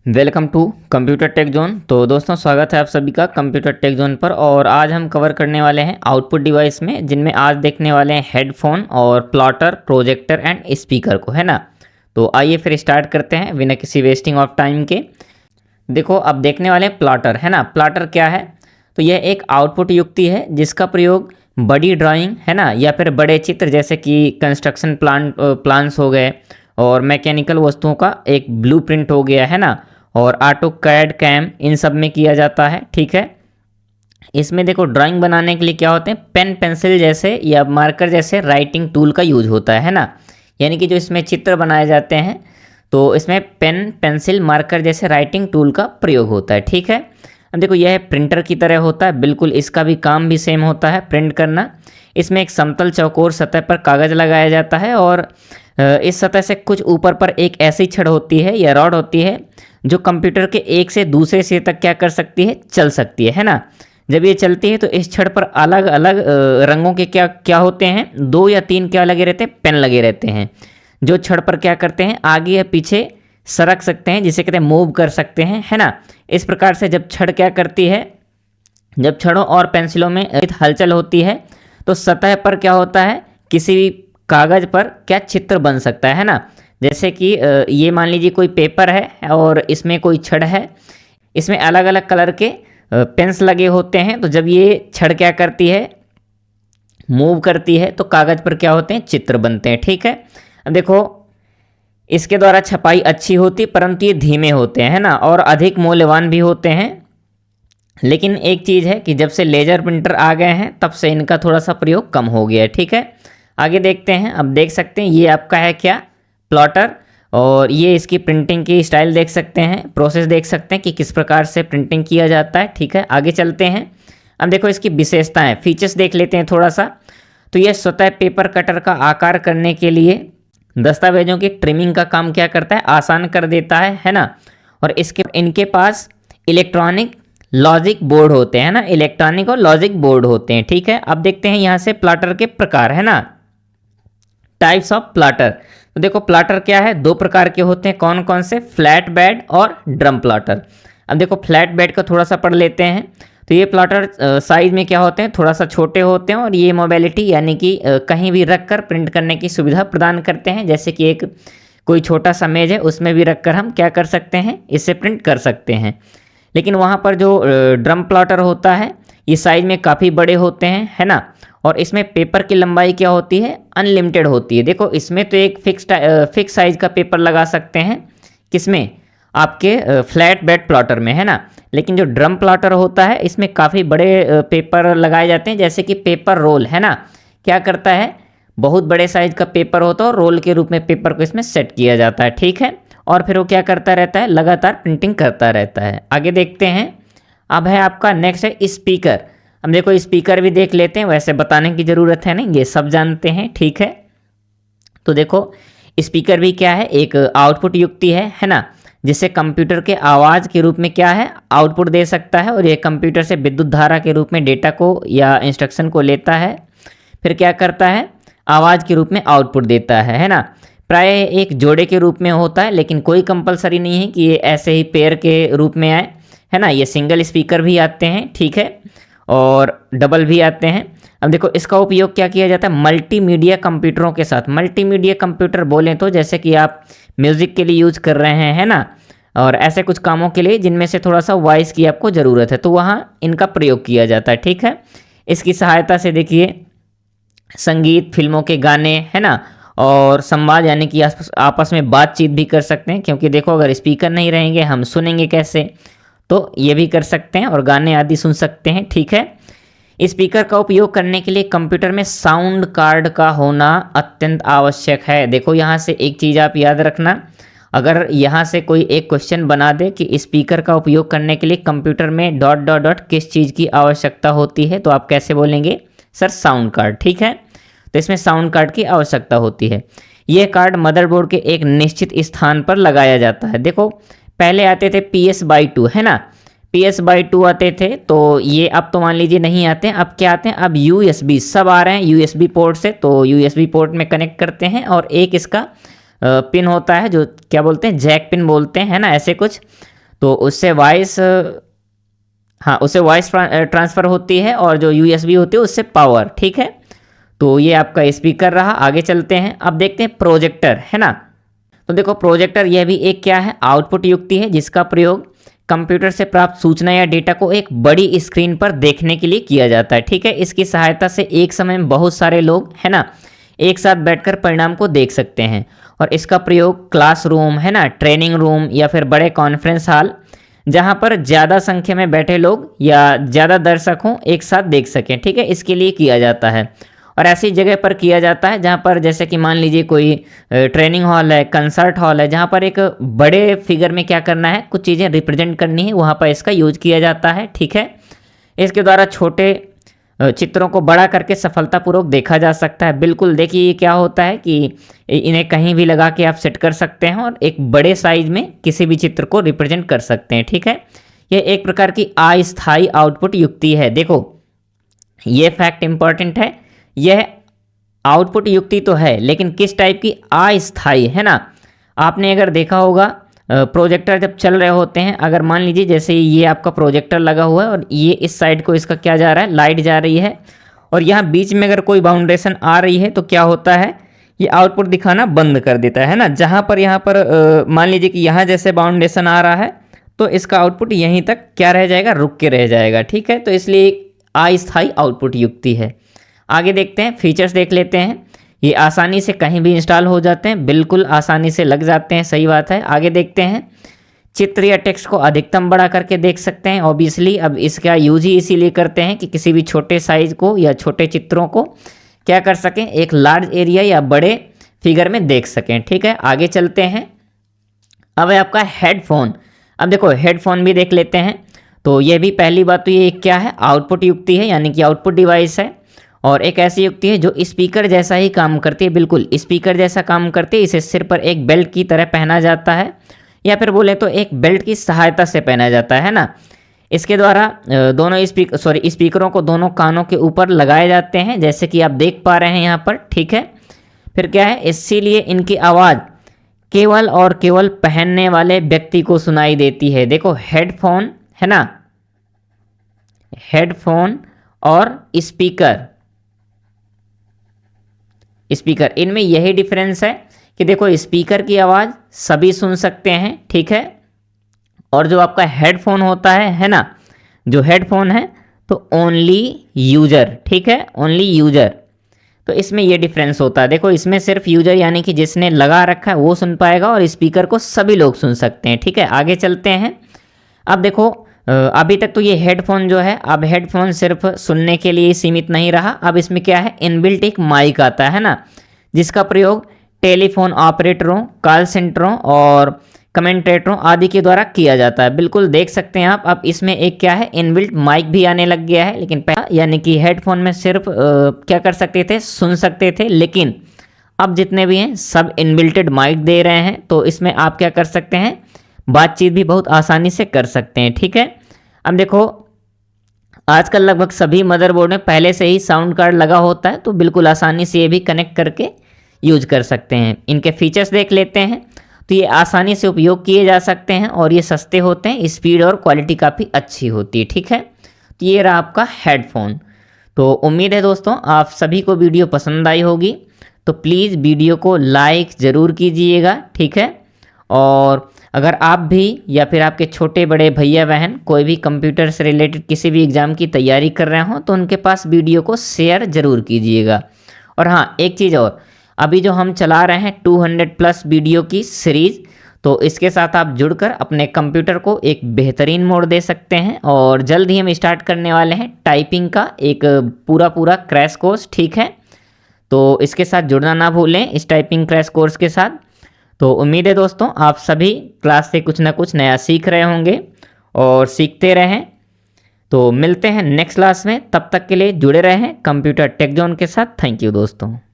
Welcome to Computer Tech Zone. तो दोस्तों, स्वागत है आप सभी का कंप्यूटर टेक जोन पर। और आज हम कवर करने वाले हैं आउटपुट डिवाइस में, जिनमें आज देखने वाले हैं हेडफोन और प्लॉटर, प्रोजेक्टर एंड स्पीकर को, है ना। तो आइए फिर स्टार्ट करते हैं बिना किसी वेस्टिंग ऑफ टाइम के। देखो, अब देखने वाले हैं प्लॉटर, है ना। प्लॉटर क्या है? तो यह एक आउटपुट युक्ति है जिसका प्रयोग बड़ी ड्राइंग, है ना, या फिर बड़े चित्र जैसे कि कंस्ट्रक्शन प्लान्स हो गए और मैकेनिकल वस्तुओं का एक ब्लूप्रिंट हो गया, है ना, और ऑटो कैड कैम, इन सब में किया जाता है। ठीक है। इसमें देखो, ड्राइंग बनाने के लिए क्या होते हैं, पेन पेंसिल जैसे या मार्कर जैसे राइटिंग टूल का यूज होता है ना। यानी कि जो इसमें चित्र बनाए जाते हैं तो इसमें पेन पेंसिल मार्कर जैसे राइटिंग टूल का प्रयोग होता है। ठीक है। अब देखो, यह प्रिंटर की तरह होता है, बिल्कुल इसका भी काम भी सेम होता है, प्रिंट करना। इसमें एक समतल चौकोर सतह पर कागज़ लगाया जाता है और इस सतह से कुछ ऊपर पर एक ऐसी छड़ होती है या रॉड होती है जो कंप्यूटर के एक से दूसरे सिरे तक क्या कर सकती है, चल सकती है ना। जब ये चलती है तो इस छड़ पर अलग अलग रंगों के क्या क्या होते हैं, 2 या 3 क्या लगे रहते हैं, पेन लगे रहते हैं, जो छड़ पर क्या करते हैं, आगे या पीछे सरक सकते हैं, जिसे कहते हैं मूव कर सकते हैं, है ना। इस प्रकार से जब छड़ क्या करती है, जब छड़ों और पेंसिलों में हलचल होती है तो सतह पर क्या होता है, किसी भी कागज़ पर क्या चित्र बन सकता है ना। जैसे कि ये मान लीजिए कोई पेपर है और इसमें कोई छड़ है, इसमें अलग अलग कलर के पेन्स लगे होते हैं। तो जब ये छड़ क्या करती है, मूव करती है, तो कागज़ पर क्या होते हैं, चित्र बनते हैं। ठीक है। अब देखो, इसके द्वारा छपाई अच्छी होती, परंतु ये धीमे होते हैं, है ना, और अधिक मूल्यवान भी होते हैं। लेकिन एक चीज़ है कि जब से लेजर प्रिंटर आ गए हैं तब से इनका थोड़ा सा प्रयोग कम हो गया है। ठीक है। आगे देखते हैं। अब देख सकते हैं ये आपका है क्या, प्लॉटर, और ये इसकी प्रिंटिंग की स्टाइल देख सकते हैं, प्रोसेस देख सकते हैं कि किस प्रकार से प्रिंटिंग किया जाता है। ठीक है। आगे चलते हैं। अब देखो, इसकी विशेषताएं, फीचर्स देख लेते हैं थोड़ा सा। तो ये स्वतः पेपर कटर का आकार करने के लिए दस्तावेजों की ट्रिमिंग का काम क्या करता है, आसान कर देता है ना। और इनके पास इलेक्ट्रॉनिक लॉजिक बोर्ड होते हैं ना, इलेक्ट्रॉनिक और लॉजिक बोर्ड होते हैं। ठीक है। अब देखते हैं यहाँ से प्लॉटर के प्रकार, है ना, टाइप्स ऑफ प्लॉटर। तो देखो, प्लॉटर क्या है, 2 प्रकार के होते हैं। कौन कौन से? फ्लैट बेड और ड्रम प्लॉटर। अब देखो, फ्लैट बेड का थोड़ा सा पढ़ लेते हैं। तो ये प्लॉटर साइज में क्या होते हैं, थोड़ा सा छोटे होते हैं और ये मोबिलिटी यानी कि कहीं भी रख कर प्रिंट करने की सुविधा प्रदान करते हैं। जैसे कि एक कोई छोटा सा मेज है, उसमें भी रख कर हम क्या कर सकते हैं, इससे प्रिंट कर सकते हैं। लेकिन वहाँ पर जो ड्रम प्लॉटर होता है, ये साइज में काफ़ी बड़े होते हैं, है ना। और इसमें पेपर की लंबाई क्या होती है, अनलिमिटेड होती है। देखो, इसमें तो एक फिक्स साइज का पेपर लगा सकते हैं, किसमें, आपके फ्लैट बेड प्लॉटर में, है ना। लेकिन जो ड्रम प्लॉटर होता है, इसमें काफ़ी बड़े पेपर लगाए जाते हैं, जैसे कि पेपर रोल, है ना। क्या करता है, बहुत बड़े साइज का पेपर होता है और रोल के रूप में पेपर को इसमें सेट किया जाता है। ठीक है। और फिर वो क्या करता रहता है, लगातार प्रिंटिंग करता रहता है। आगे देखते हैं। अब है आपका नेक्स्ट है स्पीकर। अब देखो, स्पीकर भी देख लेते हैं, वैसे बताने की ज़रूरत है नहीं, ये सब जानते हैं। ठीक है। तो देखो, स्पीकर भी क्या है, एक आउटपुट युक्ति है ना, जिससे कंप्यूटर के आवाज़ के रूप में क्या है, आउटपुट दे सकता है। और ये कंप्यूटर से विद्युत धारा के रूप में डेटा को या इंस्ट्रक्शन को लेता है, फिर क्या करता है, आवाज़ के रूप में आउटपुट देता है ना। प्राय एक जोड़े के रूप में होता है, लेकिन कोई कंपलसरी नहीं है कि ये ऐसे ही पेयर के रूप में आए, है ना। ये सिंगल स्पीकर भी आते हैं, ठीक है, और डबल भी आते हैं। अब देखो, इसका उपयोग क्या किया जाता है, मल्टीमीडिया कंप्यूटरों के साथ। मल्टीमीडिया कंप्यूटर बोलें तो जैसे कि आप म्यूज़िक के लिए यूज़ कर रहे हैं, है ना, और ऐसे कुछ कामों के लिए जिनमें से थोड़ा सा वॉइस की आपको ज़रूरत है, तो वहाँ इनका प्रयोग किया जाता है। ठीक है। इसकी सहायता से देखिए, संगीत, फिल्मों के गाने, है ना, और संवाद यानी कि आपस में बातचीत भी कर सकते हैं, क्योंकि देखो, अगर स्पीकर नहीं रहेंगे हम सुनेंगे कैसे, तो ये भी कर सकते हैं और गाने आदि सुन सकते हैं। ठीक है। स्पीकर का उपयोग करने के लिए कंप्यूटर में साउंड कार्ड का होना अत्यंत आवश्यक है। देखो, यहाँ से एक चीज़ आप याद रखना, अगर यहाँ से कोई एक क्वेश्चन बना दे कि स्पीकर का उपयोग करने के लिए कंप्यूटर में डॉट डॉट डॉट किस चीज़ की आवश्यकता होती है, तो आप कैसे बोलेंगे, सर साउंड कार्ड। ठीक है। तो इसमें साउंड कार्ड की आवश्यकता होती है। यह कार्ड मदरबोर्ड के एक निश्चित स्थान पर लगाया जाता है। देखो, पहले आते थे PS/2, है ना, PS/2 आते थे, तो ये अब तो मान लीजिए नहीं आते हैं। अब क्या आते हैं, अब USB सब आ रहे हैं USB पोर्ट से। तो USB पोर्ट में कनेक्ट करते हैं और एक इसका पिन होता है जो क्या बोलते हैं, जैक पिन बोलते हैं, है ना, ऐसे कुछ। तो उससे वॉइस उससे वॉइस ट्रांसफ़र होती है, और जो USB होती है उससे पावर। ठीक है, तो ये आपका स्पीकर रहा। आगे चलते हैं, अब देखते हैं प्रोजेक्टर, है ना। तो देखो प्रोजेक्टर यह भी एक क्या है, आउटपुट युक्ति है, जिसका प्रयोग कंप्यूटर से प्राप्त सूचना या डेटा को एक बड़ी स्क्रीन पर देखने के लिए किया जाता है। ठीक है, इसकी सहायता से एक समय में बहुत सारे लोग, है ना, एक साथ बैठकर परिणाम को देख सकते हैं। और इसका प्रयोग क्लासरूम, है ना, ट्रेनिंग रूम या फिर बड़े कॉन्फ्रेंस हॉल, जहां पर ज़्यादा संख्या में बैठे लोग या ज़्यादा दर्शक हों, एक साथ देख सकें। ठीक है, इसके लिए किया जाता है। और ऐसी जगह पर किया जाता है जहाँ पर जैसे कि मान लीजिए कोई ट्रेनिंग हॉल है, कंसर्ट हॉल है, जहाँ पर एक बड़े फिगर में क्या करना है, कुछ चीज़ें रिप्रेजेंट करनी है, वहाँ पर इसका यूज किया जाता है। ठीक है, इसके द्वारा छोटे चित्रों को बड़ा करके सफलतापूर्वक देखा जा सकता है। बिल्कुल, देखिए ये क्या होता है कि इन्हें कहीं भी लगा के आप सेट कर सकते हैं और एक बड़े साइज में किसी भी चित्र को रिप्रेजेंट कर सकते हैं। ठीक है, ये एक प्रकार की अस्थायी आउटपुट युक्ति है। देखो ये फैक्ट इंपॉर्टेंट है, यह आउटपुट युक्ति तो है लेकिन किस टाइप की, अस्थायी, है ना। आपने अगर देखा होगा प्रोजेक्टर जब चल रहे होते हैं, अगर मान लीजिए जैसे ये आपका प्रोजेक्टर लगा हुआ है और ये इस साइड को इसका क्या जा रहा है, लाइट जा रही है, और यहाँ बीच में अगर कोई बाउंडेशन आ रही है तो क्या होता है, ये आउटपुट दिखाना बंद कर देता है ना। जहाँ पर यहाँ पर मान लीजिए कि यहाँ जैसे बाउंडेशन आ रहा है तो इसका आउटपुट यहीं तक क्या रह जाएगा, रुक के रह जाएगा। ठीक है, तो इसलिए अस्थायी आउटपुट युक्ति है। आगे देखते हैं, फीचर्स देख लेते हैं। ये आसानी से कहीं भी इंस्टॉल हो जाते हैं, बिल्कुल आसानी से लग जाते हैं, सही बात है। आगे देखते हैं, चित्र या टेक्स्ट को अधिकतम बड़ा करके देख सकते हैं। ऑब्वियसली अब इसका यूज ही इसीलिए करते हैं कि किसी भी छोटे साइज को या छोटे चित्रों को क्या कर सकें, एक लार्ज एरिया या बड़े फिगर में देख सकें। ठीक है, आगे चलते हैं। अब है आपका हेडफोन। अब देखो हेडफोन भी देख लेते हैं। तो ये भी पहली बात तो ये क्या है, आउटपुट युक्ति है, यानी कि आउटपुट डिवाइस है, और एक ऐसी युक्ति है जो स्पीकर जैसा ही काम करती है, बिल्कुल स्पीकर जैसा काम करती है। इसे सिर पर एक बेल्ट की तरह पहना जाता है, या फिर बोले तो एक बेल्ट की सहायता से पहना जाता है ना। इसके द्वारा दोनों स्पीकरों को दोनों कानों के ऊपर लगाए जाते हैं, जैसे कि आप देख पा रहे हैं यहाँ पर। ठीक है, फिर क्या है, इसीलिए इनकी आवाज़ केवल और केवल पहनने वाले व्यक्ति को सुनाई देती है। देखो हेडफोन, है ना, हेडफोन और स्पीकर इनमें यही डिफरेंस है कि देखो स्पीकर की आवाज़ सभी सुन सकते हैं। ठीक है, और जो आपका हेडफोन होता है ना, जो हेडफोन है तो ओनली यूजर। ठीक है, ओनली यूजर। तो इसमें ये डिफरेंस होता है। देखो इसमें सिर्फ यूजर यानी कि जिसने लगा रखा है वो सुन पाएगा, और स्पीकर को सभी लोग सुन सकते हैं। ठीक है, आगे चलते हैं। अब देखो अभी तक तो ये हेडफोन जो है, अब हेडफोन सिर्फ सुनने के लिए सीमित नहीं रहा। अब इसमें क्या है, इनबिल्ट एक माइक आता है ना, जिसका प्रयोग टेलीफोन ऑपरेटरों, कॉल सेंटरों और कमेंटेटरों आदि के द्वारा किया जाता है। बिल्कुल देख सकते हैं आप। अब इसमें एक क्या है, इनबिल्ट माइक भी आने लग गया है, लेकिन यानी कि हेडफोन में सिर्फ क्या कर सकते थे, सुन सकते थे, लेकिन अब जितने भी हैं सब इनबिल्टेड माइक दे रहे हैं। तो इसमें आप क्या कर सकते हैं, बातचीत भी बहुत आसानी से कर सकते हैं। ठीक है, अब देखो आजकल लगभग सभी मदरबोर्ड में पहले से ही साउंड कार्ड लगा होता है, तो बिल्कुल आसानी से ये भी कनेक्ट करके यूज कर सकते हैं। इनके फीचर्स देख लेते हैं। तो ये आसानी से उपयोग किए जा सकते हैं और ये सस्ते होते हैं, स्पीड और क्वालिटी काफ़ी अच्छी होती है। ठीक है, तो ये रहा आपका हेडफोन। तो उम्मीद है दोस्तों आप सभी को वीडियो पसंद आई होगी, तो प्लीज़ वीडियो को लाइक ज़रूर कीजिएगा। ठीक है, और अगर आप भी या फिर आपके छोटे बड़े भैया बहन कोई भी कंप्यूटर से रिलेटेड किसी भी एग्ज़ाम की तैयारी कर रहे हों तो उनके पास वीडियो को शेयर ज़रूर कीजिएगा। और हाँ, एक चीज़ और, अभी जो हम चला रहे हैं 200+ वीडियो की सीरीज़, तो इसके साथ आप जुड़कर अपने कंप्यूटर को एक बेहतरीन मोड़ दे सकते हैं। और जल्द ही हम स्टार्ट करने वाले हैं टाइपिंग का एक पूरा क्रैश कोर्स। ठीक है, तो इसके साथ जुड़ना ना भूलें इस टाइपिंग क्रैश कोर्स के साथ। तो उम्मीद है दोस्तों आप सभी क्लास से कुछ ना कुछ नया सीख रहे होंगे और सीखते रहें। तो मिलते हैं नेक्स्ट क्लास में, तब तक के लिए जुड़े रहें कंप्यूटर टेक जोन के साथ। थैंक यू दोस्तों।